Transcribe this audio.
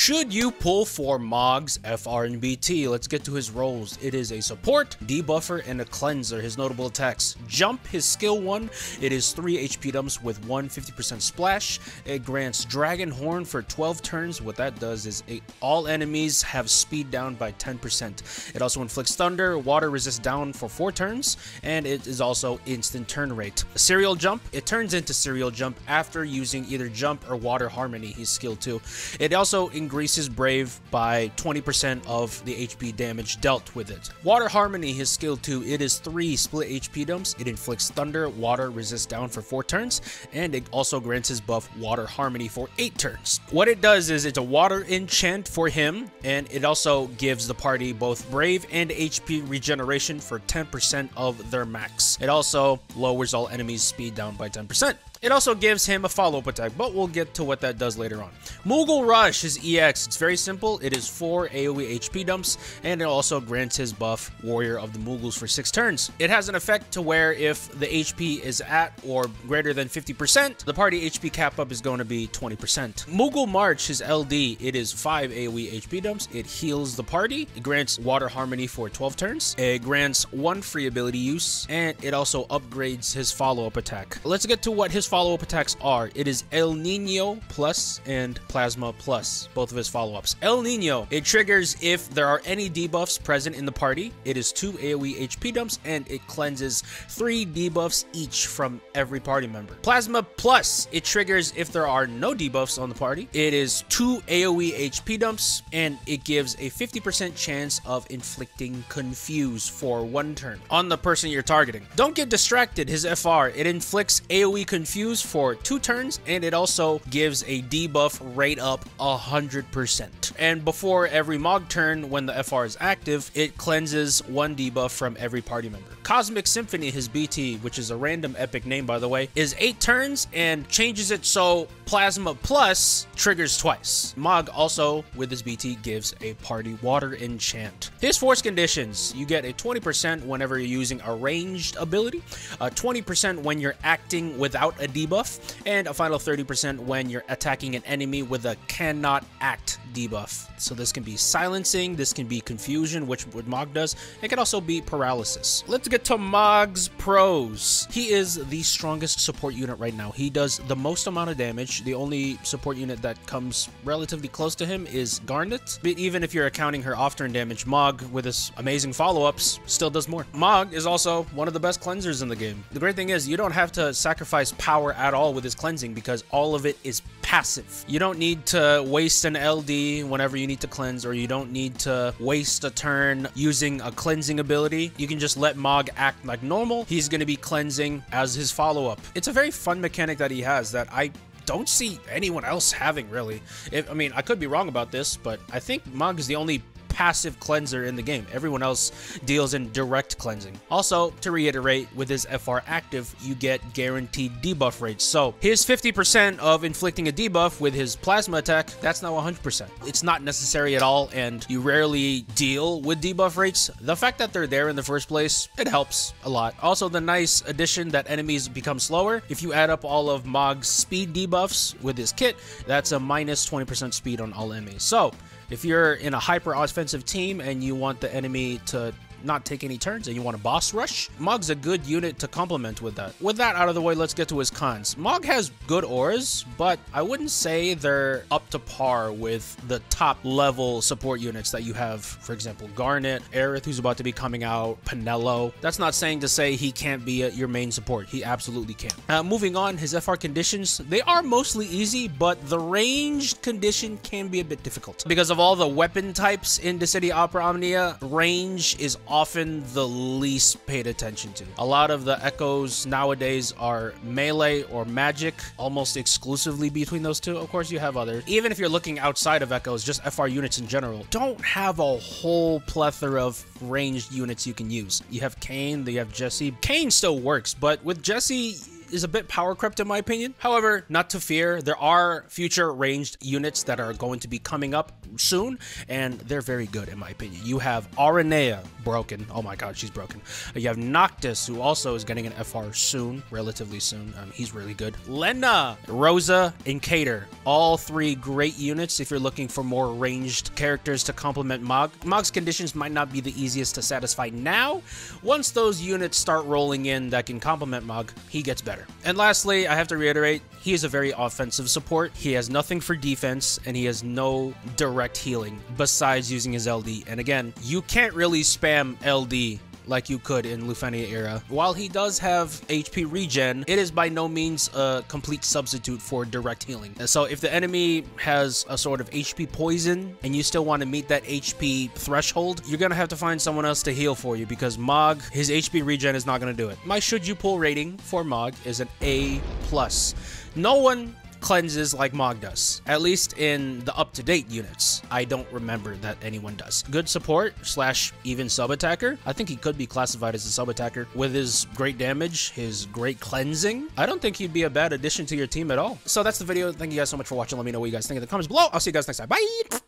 Should you pull for Mog's FR and BT? Let's get to his roles. It is a support, debuffer, and a cleanser. His notable attacks: Jump, his skill 1. It is 3 HP dumps with 150% splash. It grants Dragon Horn for 12 turns. What that does is all enemies have speed down by 10%. It also inflicts Thunder, water resist down for 4 turns, and it is also instant turn rate. Serial Jump, it turns into Serial Jump after using either Jump or Water Harmony, his skill 2. It also increases Brave by 20% of the HP damage dealt with it. Water Harmony, his skill 2, it is 3 split HP dumps. It inflicts Thunder, water resist down for 4 turns, and it also grants his buff Water Harmony for 8 turns. What it does is it's a water enchant for him, and it also gives the party both Brave and HP regeneration for 10% of their max. It also lowers all enemies' speed down by 10%. It also gives him a follow-up attack, but we'll get to what that does later on. Moogle Rush, his EX, it's very simple. It is 4 AoE HP dumps, and it also grants his buff Warrior of the Moogles for 6 turns. It has an effect to where if the HP is at or greater than 50%, the party HP cap up is going to be 20%. Moogle March, his LD, it is 5 AoE HP dumps. It heals the party. It grants Water Harmony for 12 turns. It grants 1 free ability use, and it also upgrades his follow-up attack. Let's get to what his follow-up attacks are. It is El Nino plus and Plasma plus, both of his follow-ups. El Nino, it triggers if there are any debuffs present in the party. It is 2 AoE HP dumps, and it cleanses 3 debuffs each from every party member. Plasma plus, it triggers if there are no debuffs on the party. It is 2 AoE HP dumps, and it gives a 50% chance of inflicting Confuse for 1 turn on the person you're targeting. Don't get distracted. His FR, it inflicts AoE Confuse for 2 turns, and it also gives a debuff rate up 100%. And before every Mog turn, when the FR is active, it cleanses 1 debuff from every party member. Cosmic Symphony, his BT, which is a random epic name by the way, is 8 turns and changes it so Plasma Plus triggers twice. Mog also, with his BT, gives a party water enchant. His force conditions: you get a 20% whenever you're using a ranged ability, 20% when you're acting without a debuff, and a final 30% when you're attacking an enemy with a cannot act debuff. So this can be silencing, this can be confusion, which what Mog does. It can also be paralysis. Let's get to Mog's pros. He is the strongest support unit right now. He does the most amount of damage. The only support unit that comes relatively close to him is Garnet. But even if you're accounting her off-turn damage, Mog, with his amazing follow-ups, still does more. Mog is also one of the best cleansers in the game. The great thing is you don't have to sacrifice power at all with his cleansing because all of it is passive. You don't need to waste an LD whenever you need to cleanse, or you don't need to waste a turn using a cleansing ability. You can just let Mog act like normal. He's going to be cleansing as his follow-up. It's a very fun mechanic that he has that I don't see anyone else having, really. I mean, I could be wrong about this, but I think Mog is the only passive cleanser in the game. Everyone else deals in direct cleansing. Also, to reiterate, with his FR active, you get guaranteed debuff rates. So his 50% of inflicting a debuff with his plasma attack, that's now 100%. It's not necessary at all, and you rarely deal with debuff rates. The fact that they're there in the first place, it helps a lot. Also, the nice addition that enemies become slower. If you add up all of Mog's speed debuffs with his kit, that's a minus 20% speed on all enemies. So if you're in a hyper offensive team and you want the enemy to not take any turns and you want a boss rush, Mog's a good unit to complement with that. With that out of the way, let's get to his cons. Mog has good auras, but I wouldn't say they're up to par with the top level support units that you have. For example, Garnet, Aerith, who's about to be coming out, Pinello. That's not saying to say he can't be your main support. He absolutely can. Moving on, his FR conditions, they are mostly easy, but the ranged condition can be a bit difficult. Because of all the weapon types in Dissidia Opera Omnia, range is often the least paid attention to. A lot of the echoes nowadays are melee or magic, almost exclusively between those two. Of course, you have others. Even if you're looking outside of echoes, just FR units in general don't have a whole plethora of ranged units you can use. You have Kayn, you have Jessie. Kayn still works, but with Jessie, is a bit power crept in my opinion. However, not to fear, there are future ranged units that are going to be coming up soon, and they're very good in my opinion. You have Aranea, broken. Oh my god, she's broken. You have Noctis, who also is getting an FR soon, relatively soon. He's really good. Lena, Rosa, and Cater. All three great units if you're looking for more ranged characters to complement Mog. Mog's conditions might not be the easiest to satisfy now. Once those units start rolling in that can complement Mog, he gets better. And lastly, I have to reiterate, he is a very offensive support. He has nothing for defense, and he has no direct healing besides using his LD. And again, you can't really spam LD like you could in Lufenia era. While he does have HP regen, it is by no means a complete substitute for direct healing. So if the enemy has a sort of HP poison and you still want to meet that HP threshold, you're gonna have to find someone else to heal for you, because Mog, his HP regen is not gonna do it. My should you pull rating for Mog is an A+. No one cleanses like Mog does, at least in the up-to-date units. I don't remember that anyone does. Good support / even sub-attacker. I think he could be classified as a sub-attacker. With his great damage, his great cleansing, I don't think he'd be a bad addition to your team at all. So that's the video. Thank you guys so much for watching. Let me know what you guys think in the comments below. I'll see you guys next time. Bye!